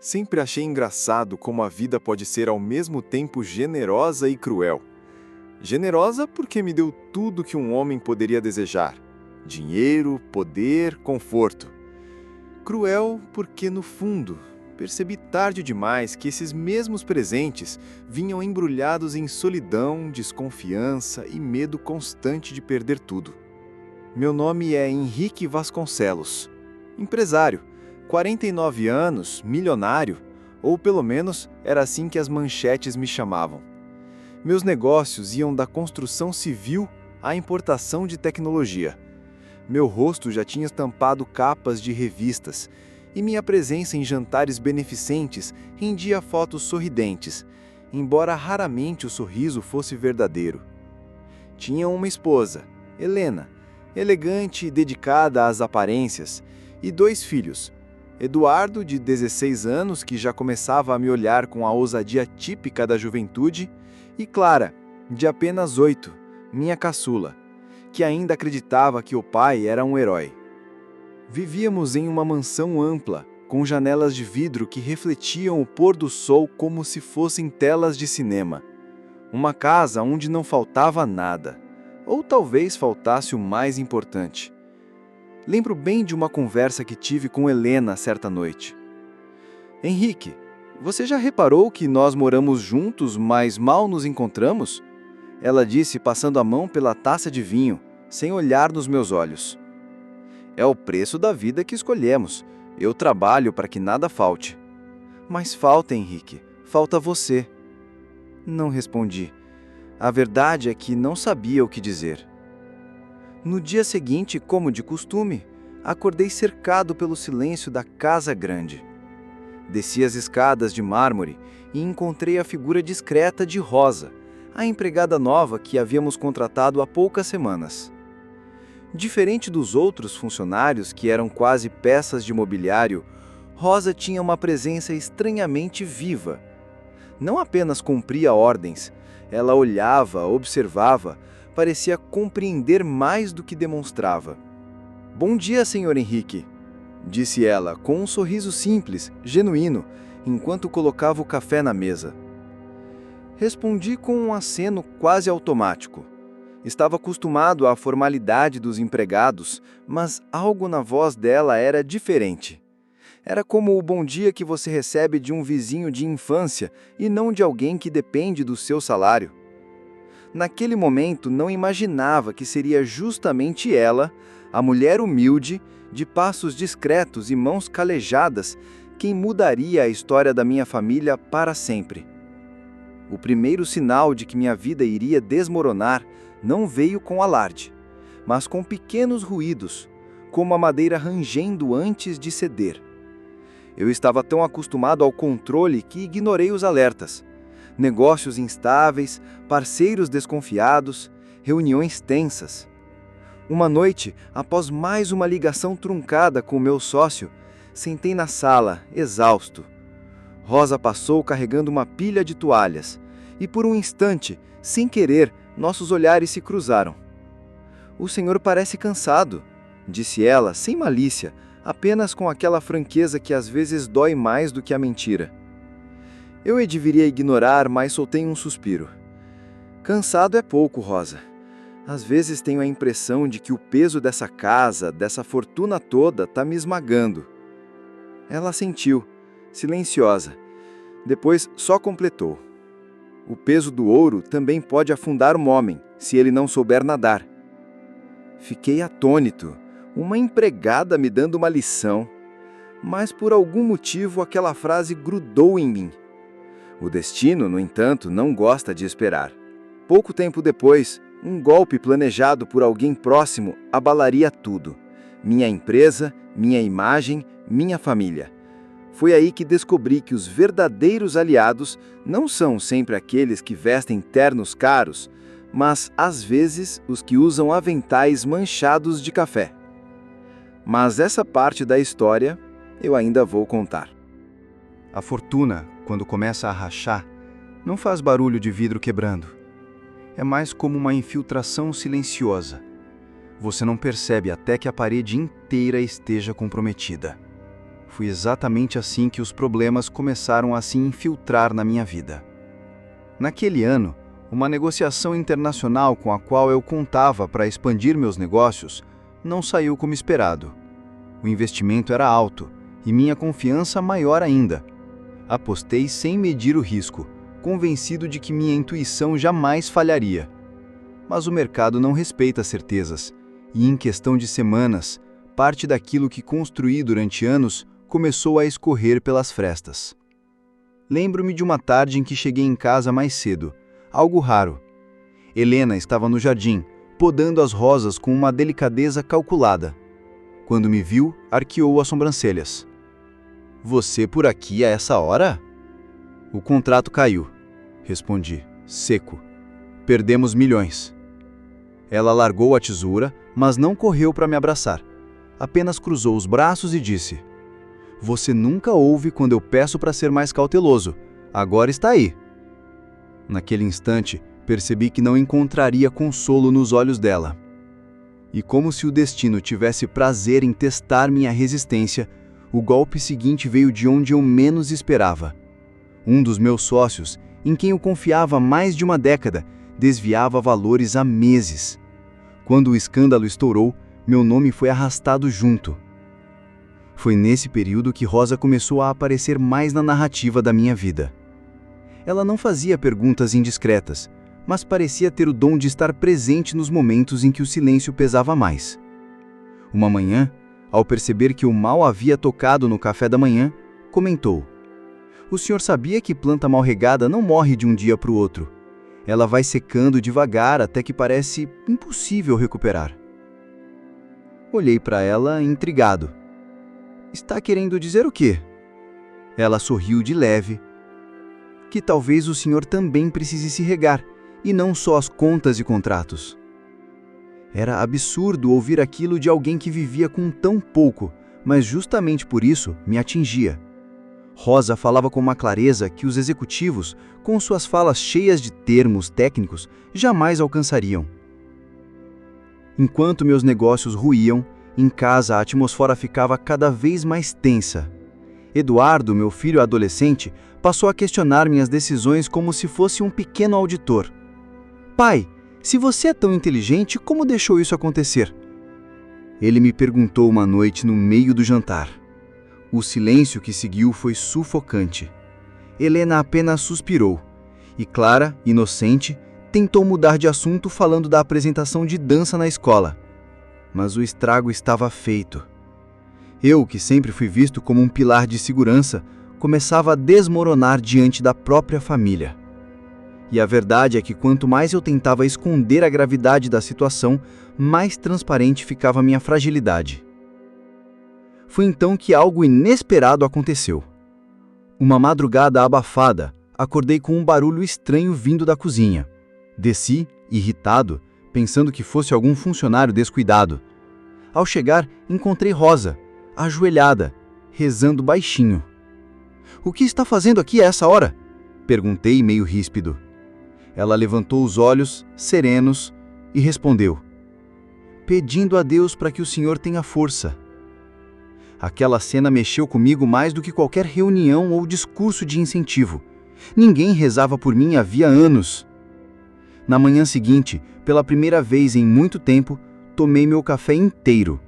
Sempre achei engraçado como a vida pode ser ao mesmo tempo generosa e cruel. Generosa porque me deu tudo que um homem poderia desejar: dinheiro, poder, conforto. Cruel porque, no fundo, percebi tarde demais que esses mesmos presentes vinham embrulhados em solidão, desconfiança e medo constante de perder tudo. Meu nome é Henrique Vasconcelos, empresário, 49 anos, milionário, ou pelo menos era assim que as manchetes me chamavam. Meus negócios iam da construção civil à importação de tecnologia. Meu rosto já tinha estampado capas de revistas e minha presença em jantares beneficentes rendia fotos sorridentes, embora raramente o sorriso fosse verdadeiro. Tinha uma esposa, Helena, elegante e dedicada às aparências, e 2 filhos, Eduardo, de 16 anos, que já começava a me olhar com a ousadia típica da juventude, e Clara, de apenas 8, minha caçula, que ainda acreditava que o pai era um herói. Vivíamos em uma mansão ampla, com janelas de vidro que refletiam o pôr do sol como se fossem telas de cinema. Uma casa onde não faltava nada, ou talvez faltasse o mais importante. Lembro bem de uma conversa que tive com Helena certa noite. Henrique, você já reparou que nós moramos juntos, mas mal nos encontramos? Ela disse, passando a mão pela taça de vinho, sem olhar nos meus olhos. É o preço da vida que escolhemos. Eu trabalho para que nada falte. Mas falta, Henrique. Falta você. Não respondi. A verdade é que não sabia o que dizer. No dia seguinte, como de costume, acordei cercado pelo silêncio da casa grande. Desci as escadas de mármore e encontrei a figura discreta de Rosa, a empregada nova que havíamos contratado há poucas semanas. Diferente dos outros funcionários que eram quase peças de mobiliário, Rosa tinha uma presença estranhamente viva. Não apenas cumpria ordens, ela olhava, observava, parecia compreender mais do que demonstrava. Bom dia, Sr. Henrique, disse ela, com um sorriso simples, genuíno, enquanto colocava o café na mesa. Respondi com um aceno quase automático. Estava acostumado à formalidade dos empregados, mas algo na voz dela era diferente. Era como o bom dia que você recebe de um vizinho de infância e não de alguém que depende do seu salário. Naquele momento, não imaginava que seria justamente ela, a mulher humilde, de passos discretos e mãos calejadas, quem mudaria a história da minha família para sempre. O primeiro sinal de que minha vida iria desmoronar não veio com alarde, mas com pequenos ruídos, como a madeira rangendo antes de ceder. Eu estava tão acostumado ao controle que ignorei os alertas. Negócios instáveis, parceiros desconfiados, reuniões tensas. Uma noite, após mais uma ligação truncada com o meu sócio, sentei na sala, exausto. Rosa passou carregando uma pilha de toalhas, e por um instante, sem querer, nossos olhares se cruzaram. "O senhor parece cansado", disse ela, sem malícia, apenas com aquela franqueza que às vezes dói mais do que a mentira. Eu deveria ignorar, mas soltei um suspiro. Cansado é pouco, Rosa. Às vezes tenho a impressão de que o peso dessa casa, dessa fortuna toda, está me esmagando. Ela assentiu, silenciosa. Depois só completou. O peso do ouro também pode afundar um homem, se ele não souber nadar. Fiquei atônito, uma empregada me dando uma lição. Mas por algum motivo aquela frase grudou em mim. O destino, no entanto, não gosta de esperar. Pouco tempo depois, um golpe planejado por alguém próximo abalaria tudo. Minha empresa, minha imagem, minha família. Foi aí que descobri que os verdadeiros aliados não são sempre aqueles que vestem ternos caros, mas, às vezes, os que usam aventais manchados de café. Mas essa parte da história eu ainda vou contar. A fortuna, quando começa a rachar, não faz barulho de vidro quebrando. É mais como uma infiltração silenciosa. Você não percebe até que a parede inteira esteja comprometida. Foi exatamente assim que os problemas começaram a se infiltrar na minha vida. Naquele ano, uma negociação internacional com a qual eu contava para expandir meus negócios não saiu como esperado. O investimento era alto e minha confiança maior ainda. Apostei sem medir o risco, convencido de que minha intuição jamais falharia. Mas o mercado não respeita certezas, e em questão de semanas, parte daquilo que construí durante anos começou a escorrer pelas frestas. Lembro-me de uma tarde em que cheguei em casa mais cedo, algo raro. Helena estava no jardim, podando as rosas com uma delicadeza calculada. Quando me viu, arqueou as sobrancelhas. "Você por aqui a essa hora?" "O contrato caiu", respondi, seco. "Perdemos milhões." Ela largou a tesoura, mas não correu para me abraçar. Apenas cruzou os braços e disse: "Você nunca ouve quando eu peço para ser mais cauteloso. Agora está aí." Naquele instante, percebi que não encontraria consolo nos olhos dela. E como se o destino tivesse prazer em testar minha resistência, o golpe seguinte veio de onde eu menos esperava. Um dos meus sócios, em quem eu confiava há mais de uma década, desviava valores há meses. Quando o escândalo estourou, meu nome foi arrastado junto. Foi nesse período que Rosa começou a aparecer mais na narrativa da minha vida. Ela não fazia perguntas indiscretas, mas parecia ter o dom de estar presente nos momentos em que o silêncio pesava mais. Uma manhã, ao perceber que eu mal havia tocado no café da manhã, comentou: "O senhor sabia que planta mal regada não morre de um dia para o outro? Ela vai secando devagar até que parece impossível recuperar." Olhei para ela intrigado. "Está querendo dizer o quê?" Ela sorriu de leve. "Que talvez o senhor também precise se regar, e não só as contas e contratos." Era absurdo ouvir aquilo de alguém que vivia com tão pouco, mas justamente por isso me atingia. Rosa falava com uma clareza que os executivos, com suas falas cheias de termos técnicos, jamais alcançariam. Enquanto meus negócios ruíam, em casa a atmosfera ficava cada vez mais tensa. Eduardo, meu filho adolescente, passou a questionar minhas decisões como se fosse um pequeno auditor. "Pai, se você é tão inteligente, como deixou isso acontecer?" Ele me perguntou uma noite no meio do jantar. O silêncio que seguiu foi sufocante. Helena apenas suspirou, e Clara, inocente, tentou mudar de assunto falando da apresentação de dança na escola. Mas o estrago estava feito. Eu, que sempre fui visto como um pilar de segurança, começava a desmoronar diante da própria família. E a verdade é que quanto mais eu tentava esconder a gravidade da situação, mais transparente ficava minha fragilidade. Foi então que algo inesperado aconteceu. Uma madrugada abafada, acordei com um barulho estranho vindo da cozinha. Desci, irritado, pensando que fosse algum funcionário descuidado. Ao chegar, encontrei Rosa, ajoelhada, rezando baixinho. "O que está fazendo aqui a essa hora?" perguntei meio ríspido. Ela levantou os olhos, serenos, e respondeu: "Pedindo a Deus para que o senhor tenha força." Aquela cena mexeu comigo mais do que qualquer reunião ou discurso de incentivo. Ninguém rezava por mim havia anos. Na manhã seguinte, pela primeira vez em muito tempo, tomei meu café inteiro.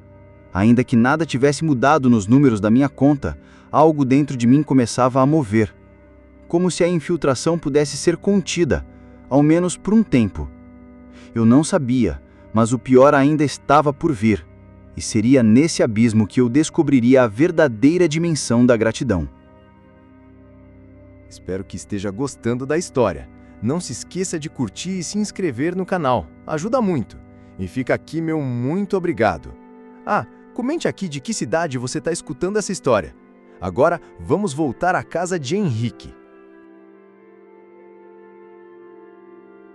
Ainda que nada tivesse mudado nos números da minha conta, algo dentro de mim começava a mover. Como se a infiltração pudesse ser contida, ao menos por um tempo. Eu não sabia, mas o pior ainda estava por vir. E seria nesse abismo que eu descobriria a verdadeira dimensão da gratidão. Espero que esteja gostando da história. Não se esqueça de curtir e se inscrever no canal. Ajuda muito. E fica aqui meu muito obrigado. Comente aqui de que cidade você está escutando essa história. Agora vamos voltar à casa de Henrique.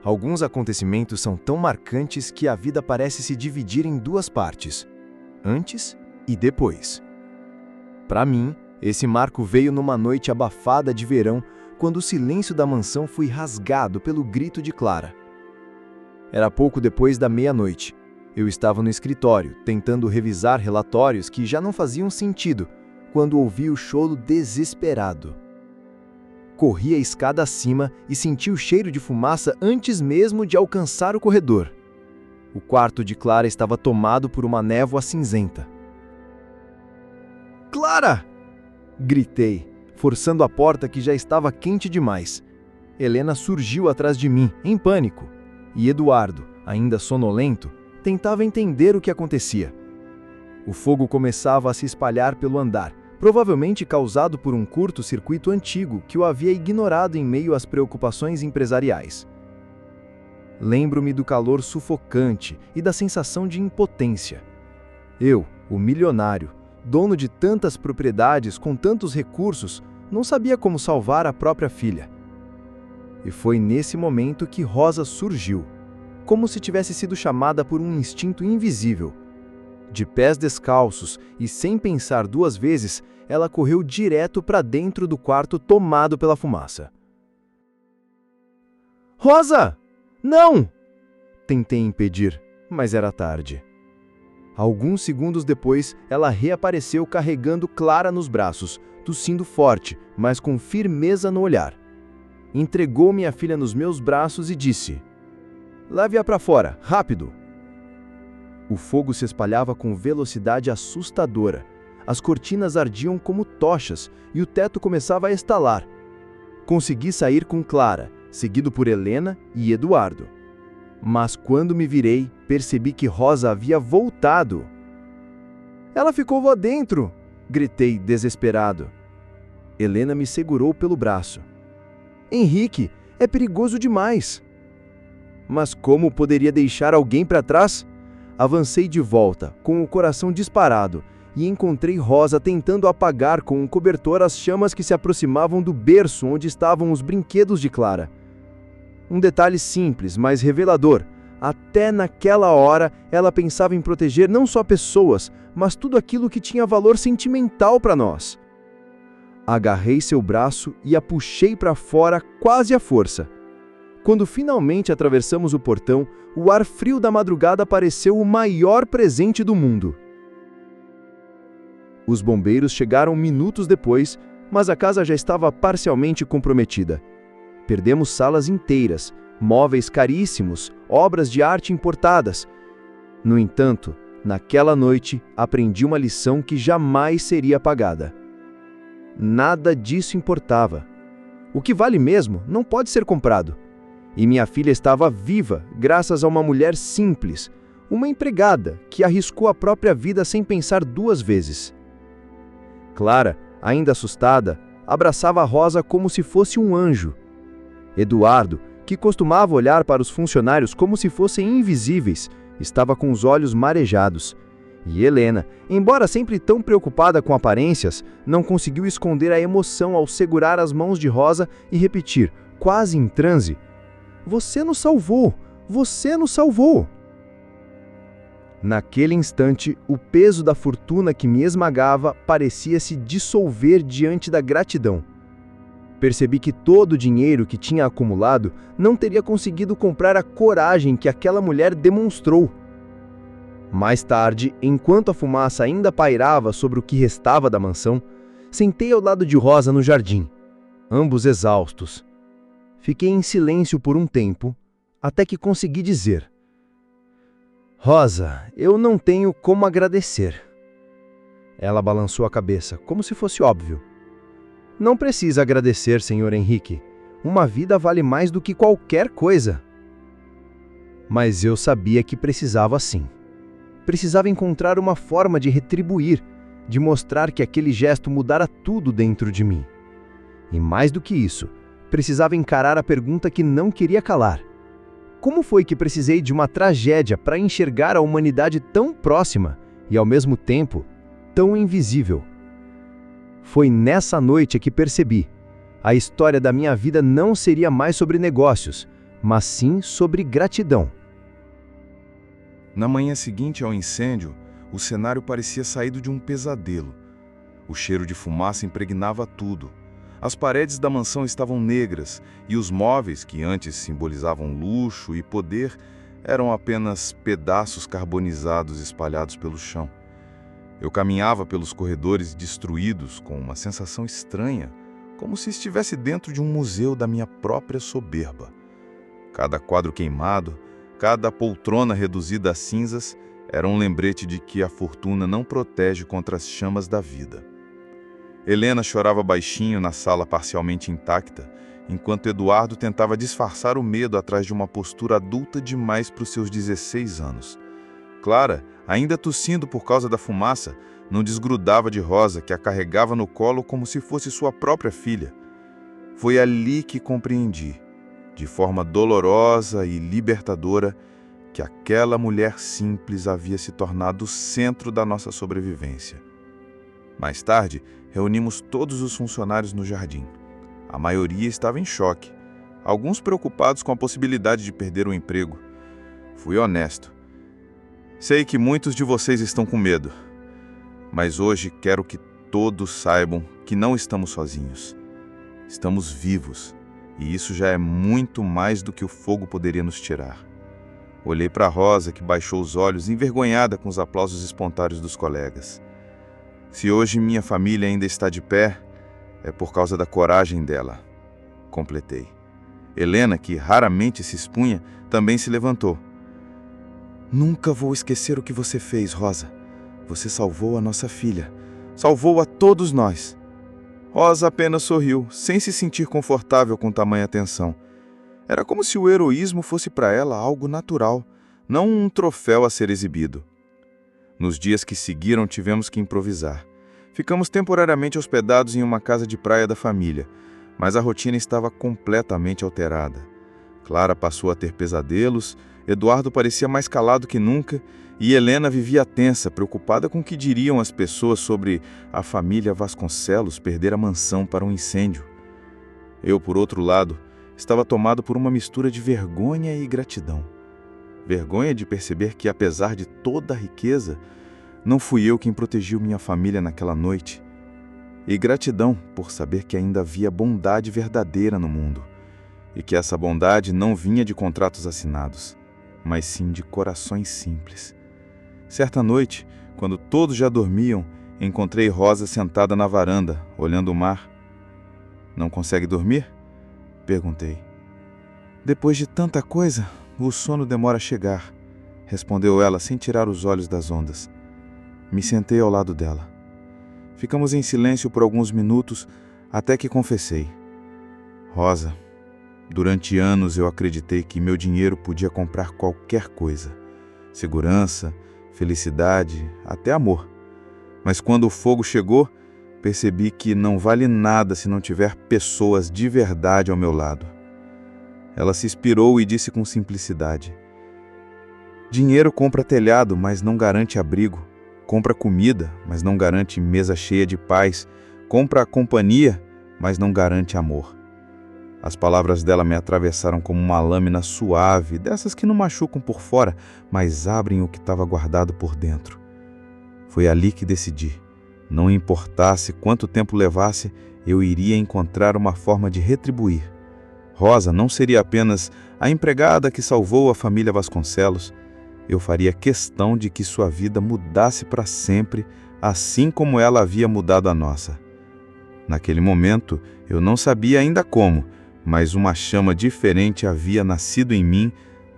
Alguns acontecimentos são tão marcantes que a vida parece se dividir em duas partes: antes e depois. Para mim, esse marco veio numa noite abafada de verão, quando o silêncio da mansão foi rasgado pelo grito de Clara. Era pouco depois da meia-noite. Eu estava no escritório, tentando revisar relatórios que já não faziam sentido, quando ouvi o choro desesperado. Corri a escada acima e senti o cheiro de fumaça antes mesmo de alcançar o corredor. O quarto de Clara estava tomado por uma névoa cinzenta. "Clara!" gritei, forçando a porta que já estava quente demais. Helena surgiu atrás de mim, em pânico, e Eduardo, ainda sonolento, tentava entender o que acontecia. O fogo começava a se espalhar pelo andar, provavelmente causado por um curto-circuito antigo que o havia ignorado em meio às preocupações empresariais. Lembro-me do calor sufocante e da sensação de impotência. Eu, o milionário, dono de tantas propriedades com tantos recursos, não sabia como salvar a própria filha. E foi nesse momento que Rosa surgiu, como se tivesse sido chamada por um instinto invisível. De pés descalços e sem pensar duas vezes, ela correu direto para dentro do quarto tomado pela fumaça. "Rosa! Não!" Tentei impedir, mas era tarde. Alguns segundos depois, ela reapareceu carregando Clara nos braços, tossindo forte, mas com firmeza no olhar. Entregou minha filha nos meus braços e disse: "Leve-a para fora, rápido!" O fogo se espalhava com velocidade assustadora. As cortinas ardiam como tochas e o teto começava a estalar. Consegui sair com Clara, seguido por Helena e Eduardo. Mas quando me virei, percebi que Rosa havia voltado. "Ela ficou lá dentro!" gritei, desesperado. Helena me segurou pelo braço. "Henrique, é perigoso demais!" Mas como poderia deixar alguém para trás? Avancei de volta, com o coração disparado, e encontrei Rosa tentando apagar com um cobertor as chamas que se aproximavam do berço onde estavam os brinquedos de Clara. Um detalhe simples, mas revelador. Até naquela hora, ela pensava em proteger não só pessoas, mas tudo aquilo que tinha valor sentimental para nós. Agarrei seu braço e a puxei para fora quase à força. Quando finalmente atravessamos o portão, o ar frio da madrugada pareceu o maior presente do mundo. Os bombeiros chegaram minutos depois, mas a casa já estava parcialmente comprometida. Perdemos salas inteiras, móveis caríssimos, obras de arte importadas. No entanto, naquela noite, aprendi uma lição que jamais seria apagada. Nada disso importava. O que vale mesmo não pode ser comprado. E minha filha estava viva graças a uma mulher simples, uma empregada que arriscou a própria vida sem pensar duas vezes. Clara, ainda assustada, abraçava a Rosa como se fosse um anjo. Eduardo, que costumava olhar para os funcionários como se fossem invisíveis, estava com os olhos marejados. E Helena, embora sempre tão preocupada com aparências, não conseguiu esconder a emoção ao segurar as mãos de Rosa e repetir, quase em transe: "Você nos salvou! Você nos salvou!" Naquele instante, o peso da fortuna que me esmagava parecia se dissolver diante da gratidão. Percebi que todo o dinheiro que tinha acumulado não teria conseguido comprar a coragem que aquela mulher demonstrou. Mais tarde, enquanto a fumaça ainda pairava sobre o que restava da mansão, sentei ao lado de Rosa no jardim, ambos exaustos. Fiquei em silêncio por um tempo, até que consegui dizer: "Rosa, eu não tenho como agradecer." Ela balançou a cabeça, como se fosse óbvio. "Não precisa agradecer, Sr. Henrique. Uma vida vale mais do que qualquer coisa." Mas eu sabia que precisava sim. Precisava encontrar uma forma de retribuir, de mostrar que aquele gesto mudara tudo dentro de mim. E mais do que isso, precisava encarar a pergunta que não queria calar. Como foi que precisei de uma tragédia para enxergar a humanidade tão próxima e, ao mesmo tempo, tão invisível? Foi nessa noite que percebi: a história da minha vida não seria mais sobre negócios, mas sim sobre gratidão. Na manhã seguinte ao incêndio, o cenário parecia saído de um pesadelo. O cheiro de fumaça impregnava tudo. As paredes da mansão estavam negras e os móveis, que antes simbolizavam luxo e poder, eram apenas pedaços carbonizados espalhados pelo chão. Eu caminhava pelos corredores destruídos com uma sensação estranha, como se estivesse dentro de um museu da minha própria soberba. Cada quadro queimado, cada poltrona reduzida a cinzas, era um lembrete de que a fortuna não protege contra as chamas da vida. Helena chorava baixinho na sala parcialmente intacta, enquanto Eduardo tentava disfarçar o medo atrás de uma postura adulta demais para os seus 16 anos. Clara, ainda tossindo por causa da fumaça, não desgrudava de Rosa, que a carregava no colo como se fosse sua própria filha. Foi ali que compreendi, de forma dolorosa e libertadora, que aquela mulher simples havia se tornado o centro da nossa sobrevivência. Mais tarde, reunimos todos os funcionários no jardim. A maioria estava em choque, alguns preocupados com a possibilidade de perder o emprego. Fui honesto. Sei que muitos de vocês estão com medo, mas hoje quero que todos saibam que não estamos sozinhos. Estamos vivos, e isso já é muito mais do que o fogo poderia nos tirar. Olhei para Rosa, que baixou os olhos, envergonhada com os aplausos espontâneos dos colegas. Se hoje minha família ainda está de pé, é por causa da coragem dela, completei. Helena, que raramente se expunha, também se levantou. Nunca vou esquecer o que você fez, Rosa. Você salvou a nossa filha. Salvou a todos nós. Rosa apenas sorriu, sem se sentir confortável com tamanha atenção. Era como se o heroísmo fosse para ela algo natural, não um troféu a ser exibido. Nos dias que seguiram, tivemos que improvisar. Ficamos temporariamente hospedados em uma casa de praia da família, mas a rotina estava completamente alterada. Clara passou a ter pesadelos, Eduardo parecia mais calado que nunca e Helena vivia tensa, preocupada com o que diriam as pessoas sobre a família Vasconcelos perder a mansão para um incêndio. Eu, por outro lado, estava tomado por uma mistura de vergonha e gratidão. Vergonha de perceber que, apesar de toda a riqueza, não fui eu quem protegeu minha família naquela noite. E gratidão por saber que ainda havia bondade verdadeira no mundo, e que essa bondade não vinha de contratos assinados, mas sim de corações simples. Certa noite, quando todos já dormiam, encontrei Rosa sentada na varanda, olhando o mar. Não consegue dormir? Perguntei. Depois de tanta coisa, o sono demora a chegar, respondeu ela sem tirar os olhos das ondas. Me sentei ao lado dela. Ficamos em silêncio por alguns minutos, até que confessei. Rosa, durante anos eu acreditei que meu dinheiro podia comprar qualquer coisa. Segurança, felicidade, até amor. Mas quando o fogo chegou, percebi que não vale nada se não tiver pessoas de verdade ao meu lado. Ela se inspirou e disse com simplicidade: dinheiro compra telhado, mas não garante abrigo. Compra comida, mas não garante mesa cheia de paz. Compra companhia, mas não garante amor. As palavras dela me atravessaram como uma lâmina suave, dessas que não machucam por fora, mas abrem o que estava guardado por dentro. Foi ali que decidi. Não importasse quanto tempo levasse, eu iria encontrar uma forma de retribuir. Rosa não seria apenas a empregada que salvou a família Vasconcelos. Eu faria questão de que sua vida mudasse para sempre, assim como ela havia mudado a nossa. Naquele momento, eu não sabia ainda como, mas uma chama diferente havia nascido em mim,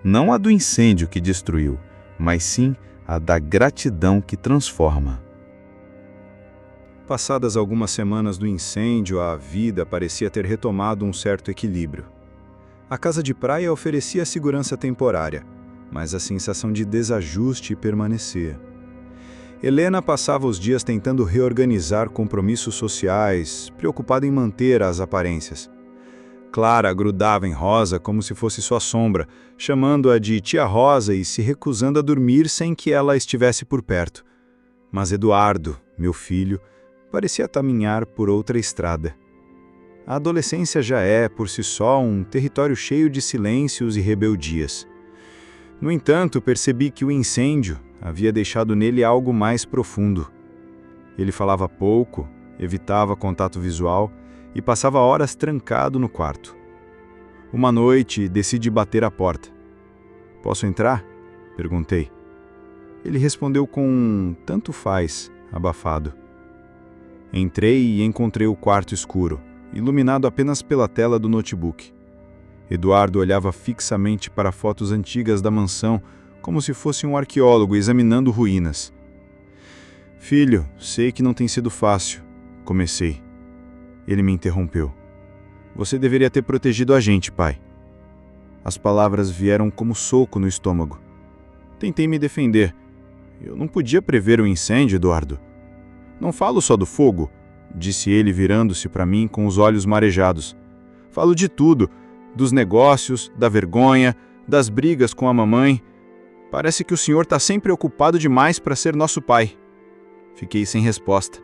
não a do incêndio que destruiu, mas sim a da gratidão que transforma. Passadas algumas semanas do incêndio, a vida parecia ter retomado um certo equilíbrio. A casa de praia oferecia segurança temporária, mas a sensação de desajuste permanecia. Helena passava os dias tentando reorganizar compromissos sociais, preocupada em manter as aparências. Clara grudava em Rosa como se fosse sua sombra, chamando-a de tia Rosa e se recusando a dormir sem que ela estivesse por perto. Mas Eduardo, meu filho, parecia caminhar por outra estrada. A adolescência já é, por si só, um território cheio de silêncios e rebeldias. No entanto, percebi que o incêndio havia deixado nele algo mais profundo. Ele falava pouco, evitava contato visual e passava horas trancado no quarto. Uma noite, decidi bater a porta. "Posso entrar?" perguntei. Ele respondeu com "tanto faz", abafado. Entrei e encontrei o quarto escuro, iluminado apenas pela tela do notebook. Eduardo olhava fixamente para fotos antigas da mansão, como se fosse um arqueólogo examinando ruínas. Filho, sei que não tem sido fácil. Comecei. Ele me interrompeu. Você deveria ter protegido a gente, pai. As palavras vieram como soco no estômago. Tentei me defender. Eu não podia prever o incêndio, Eduardo. Não falo só do fogo, disse ele virando-se para mim com os olhos marejados. Falo de tudo, dos negócios, da vergonha, das brigas com a mamãe. Parece que o senhor está sempre ocupado demais para ser nosso pai. Fiquei sem resposta.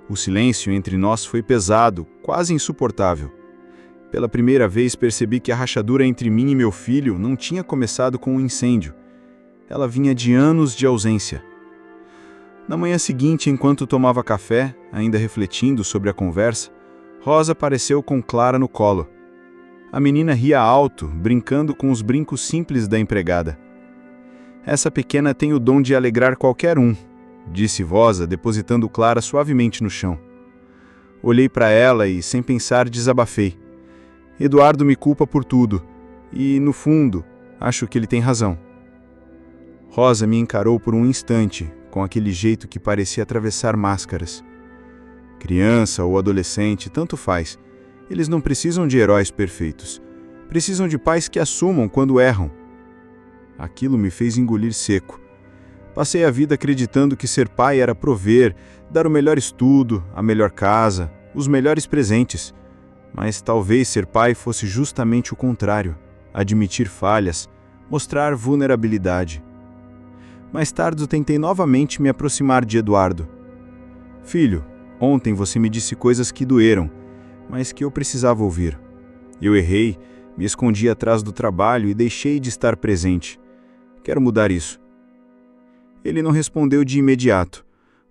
O silêncio entre nós foi pesado, quase insuportável. Pela primeira vez percebi que a rachadura entre mim e meu filho não tinha começado com um incêndio. Ela vinha de anos de ausência. Na manhã seguinte, enquanto tomava café, ainda refletindo sobre a conversa, Rosa apareceu com Clara no colo. A menina ria alto, brincando com os brincos simples da empregada. Essa pequena tem o dom de alegrar qualquer um, disse Rosa, depositando Clara suavemente no chão. Olhei para ela e, sem pensar, desabafei. Eduardo me culpa por tudo, e, no fundo, acho que ele tem razão. Rosa me encarou por um instante, com aquele jeito que parecia atravessar máscaras. Criança ou adolescente, tanto faz. Eles não precisam de heróis perfeitos. Precisam de pais que assumam quando erram. Aquilo me fez engolir seco. Passei a vida acreditando que ser pai era prover, dar o melhor estudo, a melhor casa, os melhores presentes. Mas talvez ser pai fosse justamente o contrário. Admitir falhas, mostrar vulnerabilidade. Mais tarde tentei novamente me aproximar de Eduardo. Filho, ontem você me disse coisas que doeram, mas que eu precisava ouvir. Eu errei, me escondi atrás do trabalho e deixei de estar presente. Quero mudar isso. Ele não respondeu de imediato,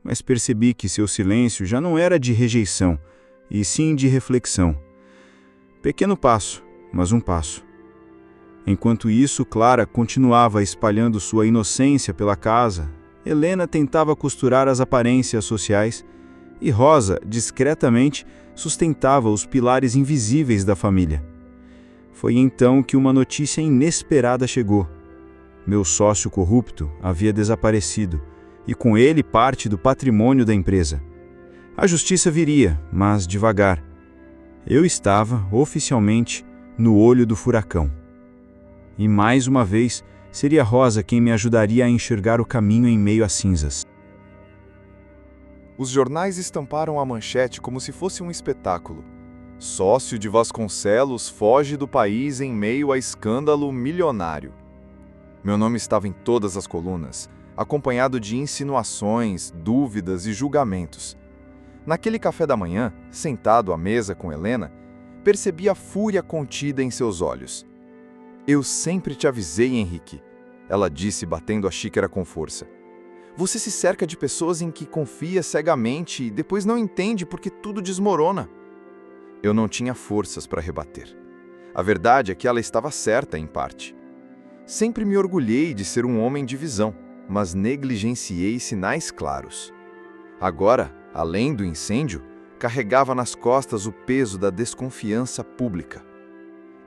mas percebi que seu silêncio já não era de rejeição, e sim de reflexão. Pequeno passo, mas um passo. Enquanto isso, Clara continuava espalhando sua inocência pela casa, Helena tentava costurar as aparências sociais e Rosa, discretamente, sustentava os pilares invisíveis da família. Foi então que uma notícia inesperada chegou. Meu sócio corrupto havia desaparecido e com ele parte do patrimônio da empresa. A justiça viria, mas devagar. Eu estava, oficialmente, no olho do furacão. E mais uma vez, seria Rosa quem me ajudaria a enxergar o caminho em meio às cinzas. Os jornais estamparam a manchete como se fosse um espetáculo. Sócio de Vasconcelos foge do país em meio a escândalo milionário. Meu nome estava em todas as colunas, acompanhado de insinuações, dúvidas e julgamentos. Naquele café da manhã, sentado à mesa com Helena, percebi a fúria contida em seus olhos. Eu sempre te avisei, Henrique, ela disse batendo a xícara com força. Você se cerca de pessoas em que confia cegamente e depois não entende porque tudo desmorona. Eu não tinha forças para rebater. A verdade é que ela estava certa em parte. Sempre me orgulhei de ser um homem de visão, mas negligenciei sinais claros. Agora, além do incêndio, carregava nas costas o peso da desconfiança pública.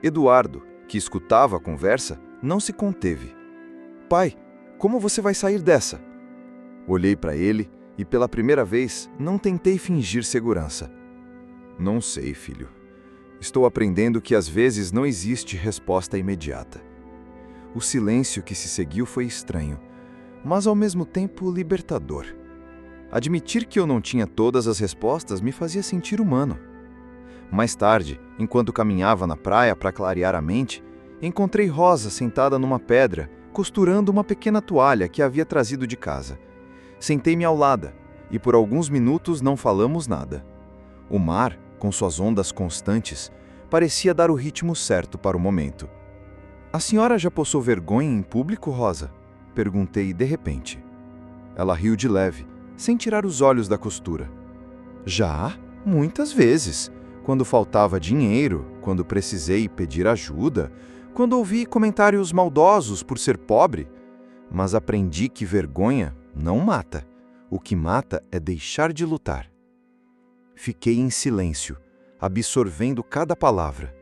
Eduardo, que escutava a conversa, não se conteve. Pai, como você vai sair dessa? Olhei para ele e, pela primeira vez, não tentei fingir segurança. Não sei, filho. Estou aprendendo que às vezes não existe resposta imediata. O silêncio que se seguiu foi estranho, mas ao mesmo tempo libertador. Admitir que eu não tinha todas as respostas me fazia sentir humano. Mais tarde, enquanto caminhava na praia para clarear a mente, encontrei Rosa sentada numa pedra, costurando uma pequena toalha que havia trazido de casa. Sentei-me ao lado e por alguns minutos não falamos nada. O mar, com suas ondas constantes, parecia dar o ritmo certo para o momento. A senhora já passou vergonha em público, Rosa? Perguntei de repente. Ela riu de leve, sem tirar os olhos da costura. Já? Muitas vezes. Quando faltava dinheiro, quando precisei pedir ajuda, quando ouvi comentários maldosos por ser pobre. Mas aprendi que vergonha não mata. O que mata é deixar de lutar. Fiquei em silêncio, absorvendo cada palavra.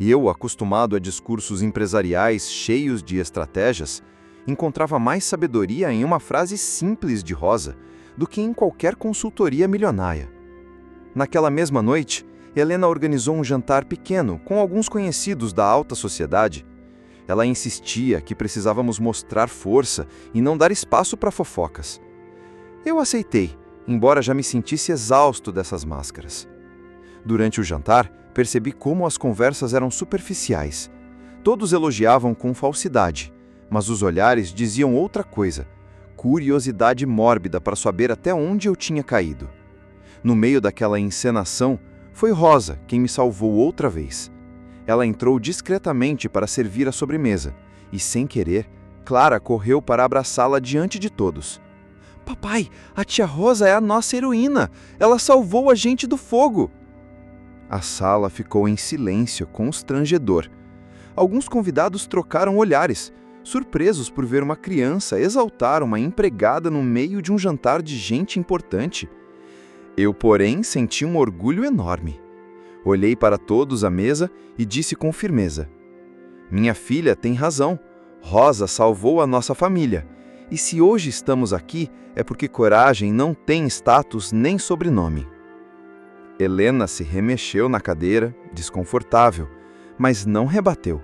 E eu, acostumado a discursos empresariais cheios de estratégias, encontrava mais sabedoria em uma frase simples de Rosa do que em qualquer consultoria milionária. Naquela mesma noite, Helena organizou um jantar pequeno com alguns conhecidos da alta sociedade. Ela insistia que precisávamos mostrar força e não dar espaço para fofocas. Eu aceitei, embora já me sentisse exausto dessas máscaras. Durante o jantar, percebi como as conversas eram superficiais. Todos elogiavam com falsidade, mas os olhares diziam outra coisa, curiosidade mórbida para saber até onde eu tinha caído. No meio daquela encenação, foi Rosa quem me salvou outra vez. Ela entrou discretamente para servir a sobremesa, e, sem querer, Clara correu para abraçá-la diante de todos. Papai, a tia Rosa é a nossa heroína! Ela salvou a gente do fogo! A sala ficou em silêncio constrangedor. Alguns convidados trocaram olhares, surpresos por ver uma criança exaltar uma empregada no meio de um jantar de gente importante. Eu, porém, senti um orgulho enorme. Olhei para todos à mesa e disse com firmeza: minha filha tem razão. Rosa salvou a nossa família. E se hoje estamos aqui, é porque coragem não tem status nem sobrenome. Helena se remexeu na cadeira, desconfortável, mas não rebateu.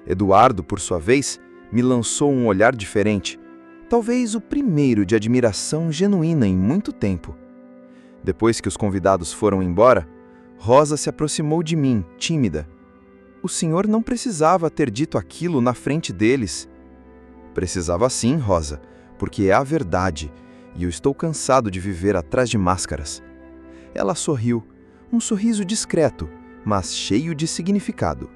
Eduardo, por sua vez, me lançou um olhar diferente, talvez o primeiro de admiração genuína em muito tempo. Depois que os convidados foram embora, Rosa se aproximou de mim, tímida. O senhor não precisava ter dito aquilo na frente deles. Precisava sim, Rosa, porque é a verdade, e eu estou cansado de viver atrás de máscaras. Ela sorriu, um sorriso discreto, mas cheio de significado.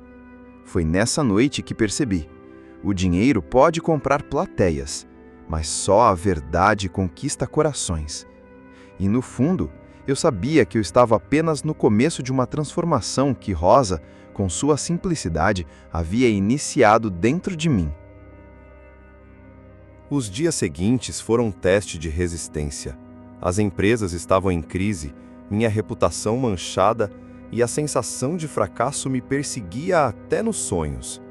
Foi nessa noite que percebi: o dinheiro pode comprar plateias, mas só a verdade conquista corações. E no fundo, eu sabia que eu estava apenas no começo de uma transformação que Rosa, com sua simplicidade, havia iniciado dentro de mim. Os dias seguintes foram um teste de resistência. As empresas estavam em crise, minha reputação manchada e a sensação de fracasso me perseguia até nos sonhos.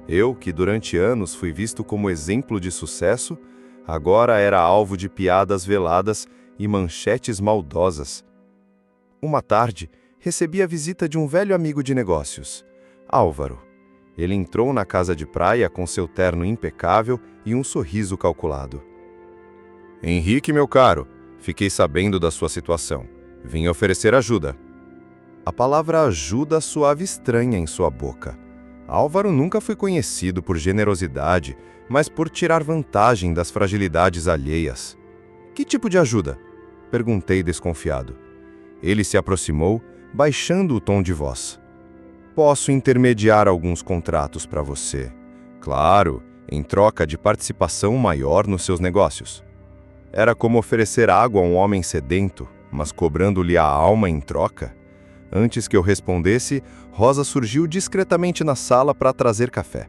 Eu, que durante anos fui visto como exemplo de sucesso, agora era alvo de piadas veladas e manchetes maldosas. Uma tarde, recebi a visita de um velho amigo de negócios, Álvaro. Ele entrou na casa de praia com seu terno impecável e um sorriso calculado. Henrique, meu caro, fiquei sabendo da sua situação. Vim oferecer ajuda. A palavra ajuda soava estranha em sua boca. Álvaro nunca foi conhecido por generosidade, mas por tirar vantagem das fragilidades alheias. Que tipo de ajuda? Perguntei desconfiado. Ele se aproximou, baixando o tom de voz. Posso intermediar alguns contratos para você. Claro, em troca de participação maior nos seus negócios. Era como oferecer água a um homem sedento, mas cobrando-lhe a alma em troca. Antes que eu respondesse, Rosa surgiu discretamente na sala para trazer café.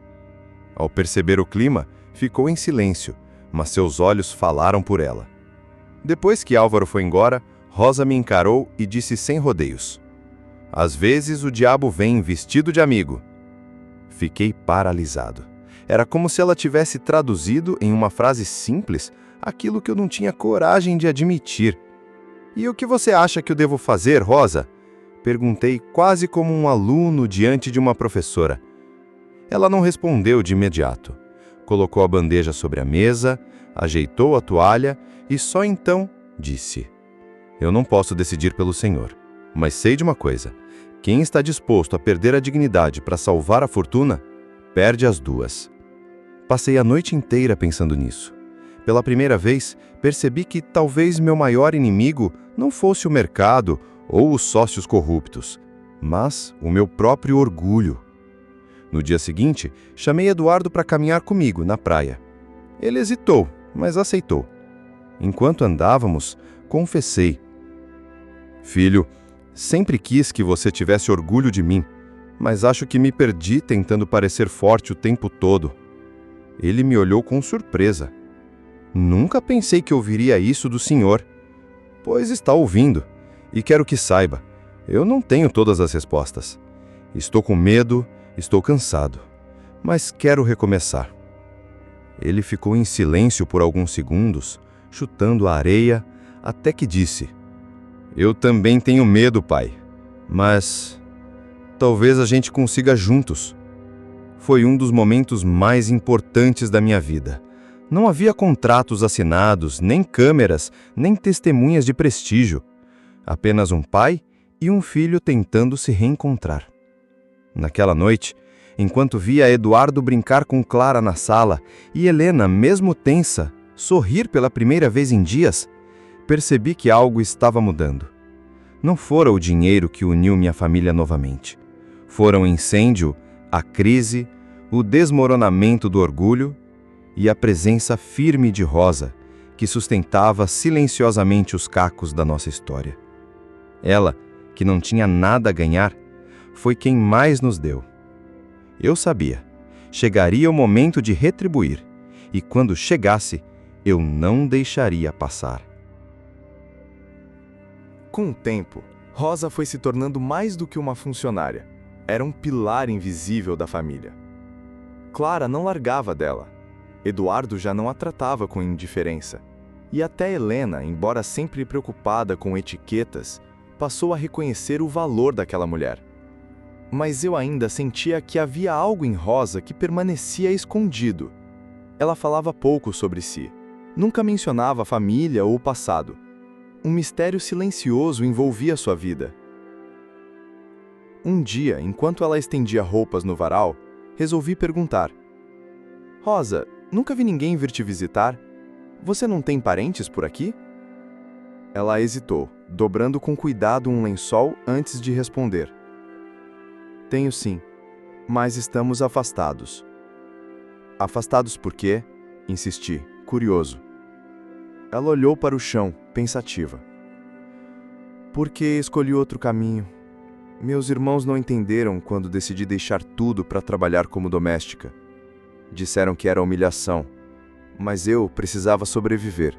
Ao perceber o clima, ficou em silêncio, mas seus olhos falaram por ela. Depois que Álvaro foi embora, Rosa me encarou e disse sem rodeios: às vezes o diabo vem vestido de amigo. Fiquei paralisado. Era como se ela tivesse traduzido em uma frase simples aquilo que eu não tinha coragem de admitir. E o que você acha que eu devo fazer, Rosa? Perguntei quase como um aluno diante de uma professora. Ela não respondeu de imediato. Colocou a bandeja sobre a mesa, ajeitou a toalha e só então disse: eu não posso decidir pelo senhor, mas sei de uma coisa: quem está disposto a perder a dignidade para salvar a fortuna, perde as duas. Passei a noite inteira pensando nisso. Pela primeira vez, percebi que talvez meu maior inimigo não fosse o mercado ou os sócios corruptos, mas o meu próprio orgulho. No dia seguinte, chamei Eduardo para caminhar comigo na praia. Ele hesitou, mas aceitou. Enquanto andávamos, confessei: filho, sempre quis que você tivesse orgulho de mim, mas acho que me perdi tentando parecer forte o tempo todo. Ele me olhou com surpresa. Nunca pensei que ouviria isso do senhor. pois está ouvindo. E quero que saiba, eu não tenho todas as respostas. Estou com medo, estou cansado, mas quero recomeçar. Ele ficou em silêncio por alguns segundos, chutando a areia, até que disse: Eu também tenho medo, pai, mas talvez a gente consiga juntos. Foi um dos momentos mais importantes da minha vida. Não havia contratos assinados, nem câmeras, nem testemunhas de prestígio. Apenas um pai e um filho tentando se reencontrar. Naquela noite, enquanto via Eduardo brincar com Clara na sala e Helena, mesmo tensa, sorrir pela primeira vez em dias, percebi que algo estava mudando. Não fora o dinheiro que uniu minha família novamente. Foram o incêndio, a crise, o desmoronamento do orgulho e a presença firme de Rosa, que sustentava silenciosamente os cacos da nossa história. Ela, que não tinha nada a ganhar, foi quem mais nos deu. Eu sabia, chegaria o momento de retribuir, e quando chegasse, eu não deixaria passar. Com o tempo, Rosa foi se tornando mais do que uma funcionária. Era um pilar invisível da família. Clara não largava dela. Eduardo já não a tratava com indiferença. E até Helena, embora sempre preocupada com etiquetas, passou a reconhecer o valor daquela mulher. Mas eu ainda sentia que havia algo em Rosa que permanecia escondido. Ela falava pouco sobre si. Nunca mencionava a família ou o passado. Um mistério silencioso envolvia sua vida. Um dia, enquanto ela estendia roupas no varal, resolvi perguntar: Rosa, nunca vi ninguém vir te visitar. Você não tem parentes por aqui? Ela hesitou, dobrando com cuidado um lençol antes de responder. Tenho sim, mas estamos afastados. Afastados por quê? Insisti, curioso. Ela olhou para o chão, pensativa. Porque escolhi outro caminho. Meus irmãos não entenderam quando decidi deixar tudo para trabalhar como doméstica. Disseram que era humilhação, mas eu precisava sobreviver.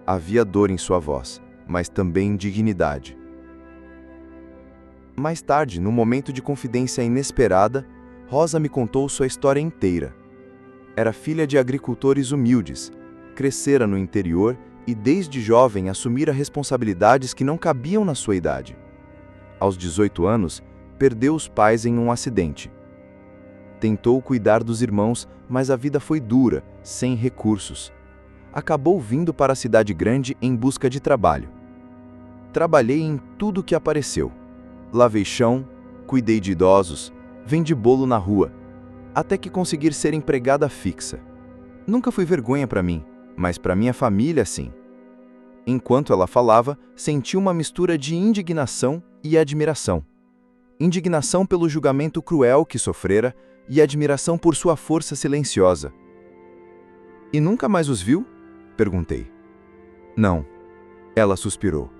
Havia dor em sua voz, mas também dignidade. Mais tarde, num momento de confidência inesperada, Rosa me contou sua história inteira. Era filha de agricultores humildes, crescera no interior e desde jovem assumira responsabilidades que não cabiam na sua idade. Aos 18 anos, perdeu os pais em um acidente. Tentou cuidar dos irmãos, mas a vida foi dura, sem recursos. Acabou vindo para a cidade grande em busca de trabalho. Trabalhei em tudo que apareceu. Lavei chão, cuidei de idosos, vendi bolo na rua, até que conseguir ser empregada fixa. Nunca foi vergonha para mim, mas para minha família sim. Enquanto ela falava, senti uma mistura de indignação e admiração. Indignação pelo julgamento cruel que sofrera e admiração por sua força silenciosa. E nunca mais os viu? Perguntei. Não. Ela suspirou.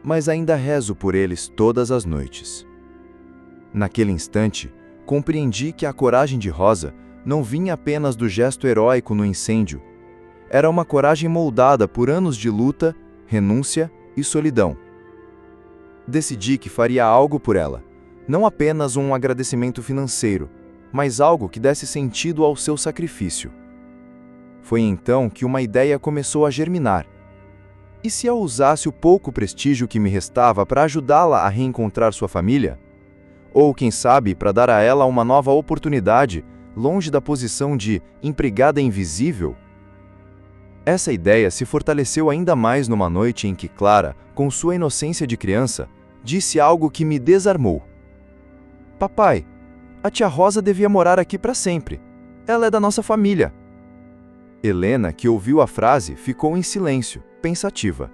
Mas ainda rezo por eles todas as noites. Naquele instante, compreendi que a coragem de Rosa não vinha apenas do gesto heróico no incêndio. Era uma coragem moldada por anos de luta, renúncia e solidão. Decidi que faria algo por ela, não apenas um agradecimento financeiro, mas algo que desse sentido ao seu sacrifício. Foi então que uma ideia começou a germinar. E se eu usasse o pouco prestígio que me restava para ajudá-la a reencontrar sua família? Ou, quem sabe, para dar a ela uma nova oportunidade, longe da posição de empregada invisível? Essa ideia se fortaleceu ainda mais numa noite em que Clara, com sua inocência de criança, disse algo que me desarmou. Papai, a tia Rosa devia morar aqui para sempre. Ela é da nossa família. Helena, que ouviu a frase, ficou em silêncio, pensativa.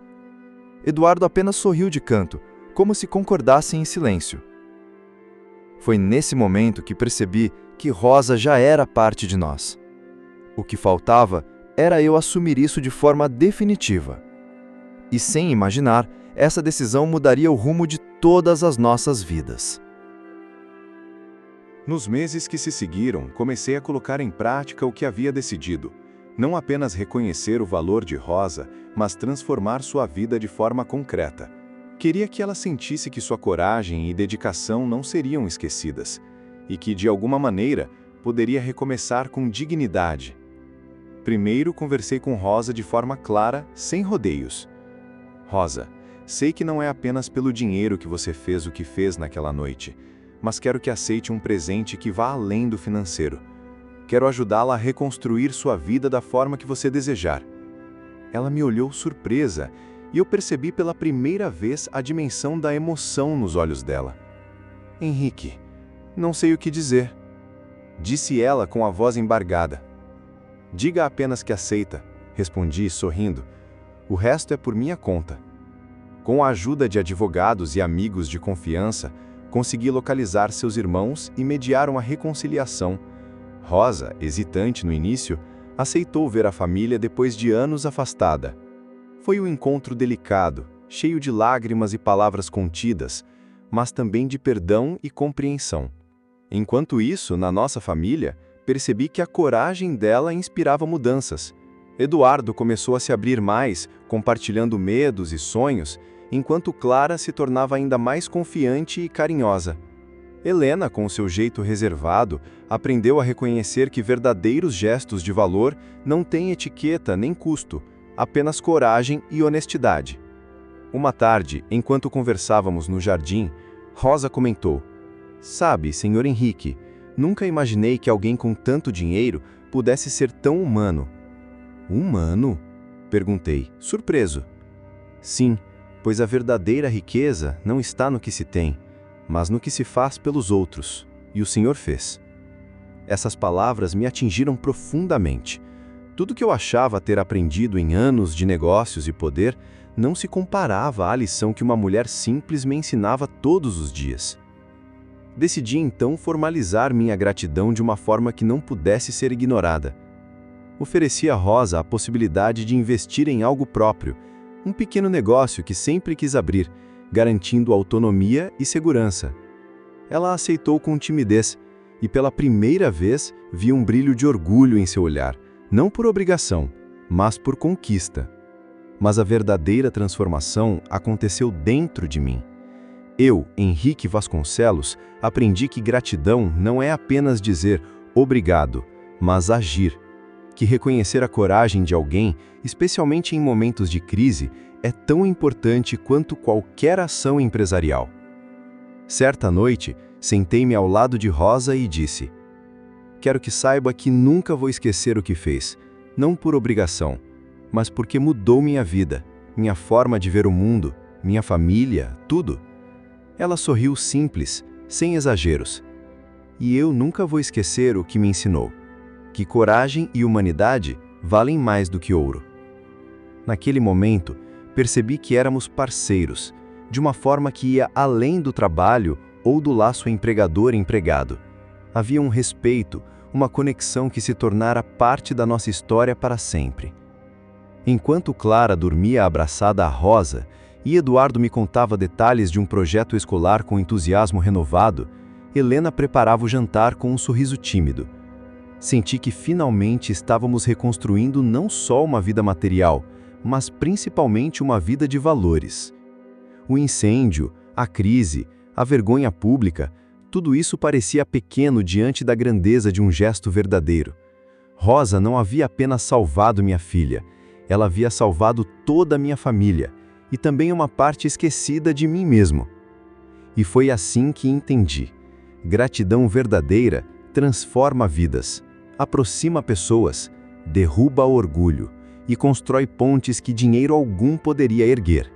Eduardo apenas sorriu de canto, como se concordassem em silêncio. Foi nesse momento que percebi que Rosa já era parte de nós. O que faltava era eu assumir isso de forma definitiva. E sem imaginar, essa decisão mudaria o rumo de todas as nossas vidas. Nos meses que se seguiram, comecei a colocar em prática o que havia decidido. Não apenas reconhecer o valor de Rosa, mas transformar sua vida de forma concreta. Queria que ela sentisse que sua coragem e dedicação não seriam esquecidas, e que, de alguma maneira, poderia recomeçar com dignidade. Primeiro, conversei com Rosa de forma clara, sem rodeios. Rosa, sei que não é apenas pelo dinheiro que você fez o que fez naquela noite, mas quero que aceite um presente que vá além do financeiro. Quero ajudá-la a reconstruir sua vida da forma que você desejar. Ela me olhou surpresa e eu percebi pela primeira vez a dimensão da emoção nos olhos dela. Henrique, não sei o que dizer, disse ela com a voz embargada. Diga apenas que aceita, respondi sorrindo. O resto é por minha conta. Com a ajuda de advogados e amigos de confiança, consegui localizar seus irmãos e mediar uma reconciliação. Rosa, hesitante no início, aceitou ver a família depois de anos afastada. Foi um encontro delicado, cheio de lágrimas e palavras contidas, mas também de perdão e compreensão. Enquanto isso, na nossa família, percebi que a coragem dela inspirava mudanças. Eduardo começou a se abrir mais, compartilhando medos e sonhos, enquanto Clara se tornava ainda mais confiante e carinhosa. Helena, com seu jeito reservado, aprendeu a reconhecer que verdadeiros gestos de valor não têm etiqueta nem custo, apenas coragem e honestidade. Uma tarde, enquanto conversávamos no jardim, Rosa comentou: "Sabe, Sr. Henrique, nunca imaginei que alguém com tanto dinheiro pudesse ser tão humano." "Humano?" perguntei, surpreso. "Sim, pois a verdadeira riqueza não está no que se tem, mas no que se faz pelos outros, e o Senhor fez." Essas palavras me atingiram profundamente. Tudo que eu achava ter aprendido em anos de negócios e poder não se comparava à lição que uma mulher simples me ensinava todos os dias. Decidi então formalizar minha gratidão de uma forma que não pudesse ser ignorada. Ofereci a Rosa a possibilidade de investir em algo próprio, um pequeno negócio que sempre quis abrir, garantindo autonomia e segurança. Ela aceitou com timidez, e pela primeira vez vi um brilho de orgulho em seu olhar, não por obrigação, mas por conquista. Mas a verdadeira transformação aconteceu dentro de mim. Eu, Henrique Vasconcelos, aprendi que gratidão não é apenas dizer obrigado, mas agir. Que reconhecer a coragem de alguém, especialmente em momentos de crise, é tão importante quanto qualquer ação empresarial. Certa noite, sentei-me ao lado de Rosa e disse: "Quero que saiba que nunca vou esquecer o que fez, não por obrigação, mas porque mudou minha vida, minha forma de ver o mundo, minha família, tudo." Ela sorriu simples, sem exageros. E eu nunca vou esquecer o que me ensinou: que coragem e humanidade valem mais do que ouro. Naquele momento, percebi que éramos parceiros, de uma forma que ia além do trabalho ou do laço empregador-empregado. Havia um respeito, uma conexão que se tornara parte da nossa história para sempre. Enquanto Clara dormia abraçada à Rosa e Eduardo me contava detalhes de um projeto escolar com entusiasmo renovado, Helena preparava o jantar com um sorriso tímido. Senti que finalmente estávamos reconstruindo não só uma vida material, mas principalmente uma vida de valores. O incêndio, a crise, a vergonha pública, tudo isso parecia pequeno diante da grandeza de um gesto verdadeiro. Rosa não havia apenas salvado minha filha, ela havia salvado toda a minha família e também uma parte esquecida de mim mesmo. E foi assim que entendi: gratidão verdadeira transforma vidas, aproxima pessoas, derruba o orgulho e constrói pontes que dinheiro algum poderia erguer.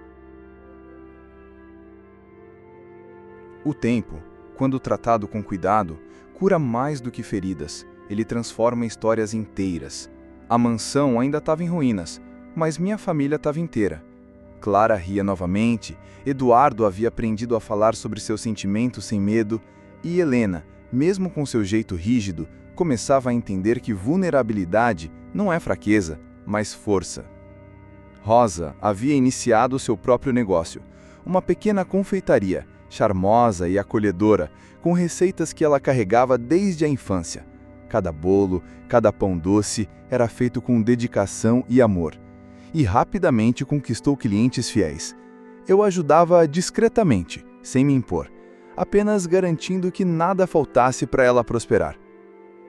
O tempo, quando tratado com cuidado, cura mais do que feridas. Ele transforma histórias inteiras. A mansão ainda estava em ruínas, mas minha família estava inteira. Clara ria novamente, Eduardo havia aprendido a falar sobre seus sentimentos sem medo, e Helena, mesmo com seu jeito rígido, começava a entender que vulnerabilidade não é fraqueza, mas força. Rosa havia iniciado seu próprio negócio, uma pequena confeitaria, charmosa e acolhedora, com receitas que ela carregava desde a infância. Cada bolo, cada pão doce era feito com dedicação e amor. E rapidamente conquistou clientes fiéis. Eu ajudava discretamente, sem me impor, apenas garantindo que nada faltasse para ela prosperar.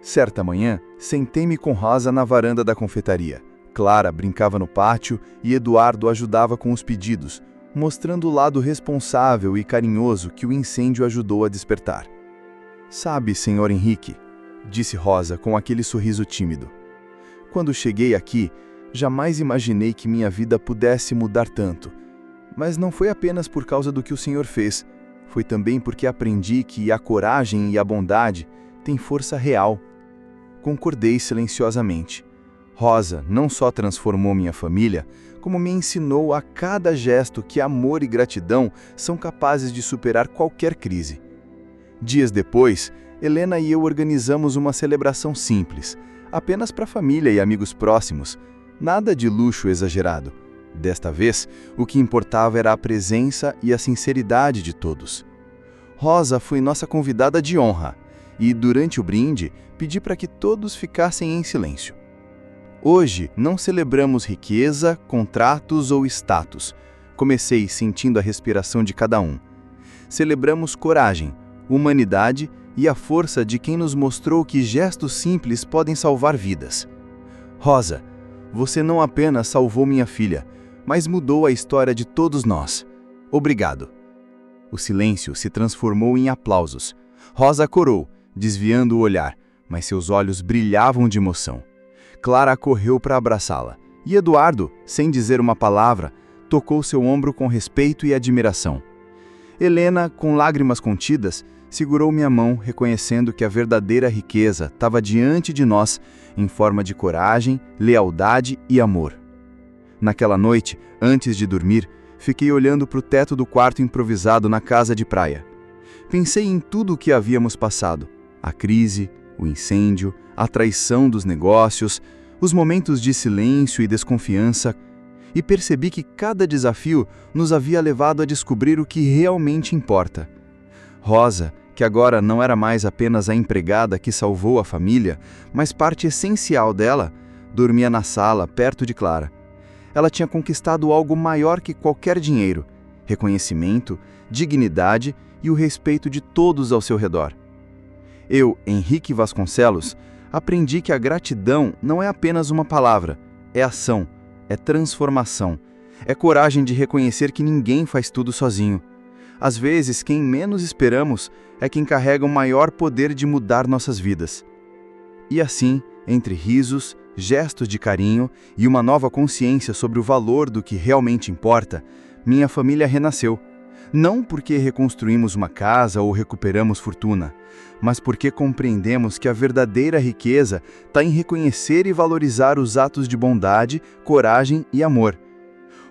Certa manhã, sentei-me com Rosa na varanda da confeitaria. Clara brincava no pátio e Eduardo ajudava com os pedidos, mostrando o lado responsável e carinhoso que o incêndio ajudou a despertar. "Sabe, Sr. Henrique", disse Rosa com aquele sorriso tímido, "quando cheguei aqui, jamais imaginei que minha vida pudesse mudar tanto. Mas não foi apenas por causa do que o senhor fez, foi também porque aprendi que a coragem e a bondade têm força real." Concordei silenciosamente. Rosa não só transformou minha família, como me ensinou a cada gesto que amor e gratidão são capazes de superar qualquer crise. Dias depois, Helena e eu organizamos uma celebração simples, apenas para a família e amigos próximos, nada de luxo exagerado. Desta vez, o que importava era a presença e a sinceridade de todos. Rosa foi nossa convidada de honra e, durante o brinde, pedi para que todos ficassem em silêncio. Hoje, não celebramos riqueza, contratos ou status. Comecei sentindo a respiração de cada um. Celebramos coragem, humanidade e a força de quem nos mostrou que gestos simples podem salvar vidas. Rosa, você não apenas salvou minha filha, mas mudou a história de todos nós. Obrigado. O silêncio se transformou em aplausos. Rosa corou, desviando o olhar, mas seus olhos brilhavam de emoção. Clara correu para abraçá-la, e Eduardo, sem dizer uma palavra, tocou seu ombro com respeito e admiração. Helena, com lágrimas contidas, segurou minha mão, reconhecendo que a verdadeira riqueza estava diante de nós, em forma de coragem, lealdade e amor. Naquela noite, antes de dormir, fiquei olhando para o teto do quarto improvisado na casa de praia. Pensei em tudo o que havíamos passado: a crise, o incêndio, a traição dos negócios, os momentos de silêncio e desconfiança, e percebi que cada desafio nos havia levado a descobrir o que realmente importa. Rosa, que agora não era mais apenas a empregada que salvou a família, mas parte essencial dela, dormia na sala, perto de Clara. Ela tinha conquistado algo maior que qualquer dinheiro: reconhecimento, dignidade e o respeito de todos ao seu redor. Eu, Henrique Vasconcelos, aprendi que a gratidão não é apenas uma palavra, é ação, é transformação, é coragem de reconhecer que ninguém faz tudo sozinho. Às vezes, quem menos esperamos é quem carrega o maior poder de mudar nossas vidas. E assim, entre risos, gestos de carinho e uma nova consciência sobre o valor do que realmente importa, minha família renasceu. Não porque reconstruímos uma casa ou recuperamos fortuna, mas porque compreendemos que a verdadeira riqueza está em reconhecer e valorizar os atos de bondade, coragem e amor.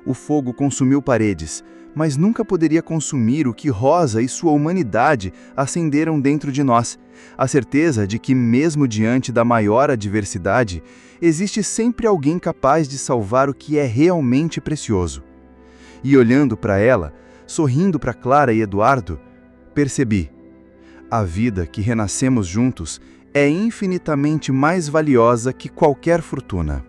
O fogo consumiu paredes, mas nunca poderia consumir o que Rosa e sua humanidade acenderam dentro de nós: a certeza de que, mesmo diante da maior adversidade, existe sempre alguém capaz de salvar o que é realmente precioso. E olhando para ela, sorrindo para Clara e Eduardo, percebi: a vida que renascemos juntos é infinitamente mais valiosa que qualquer fortuna.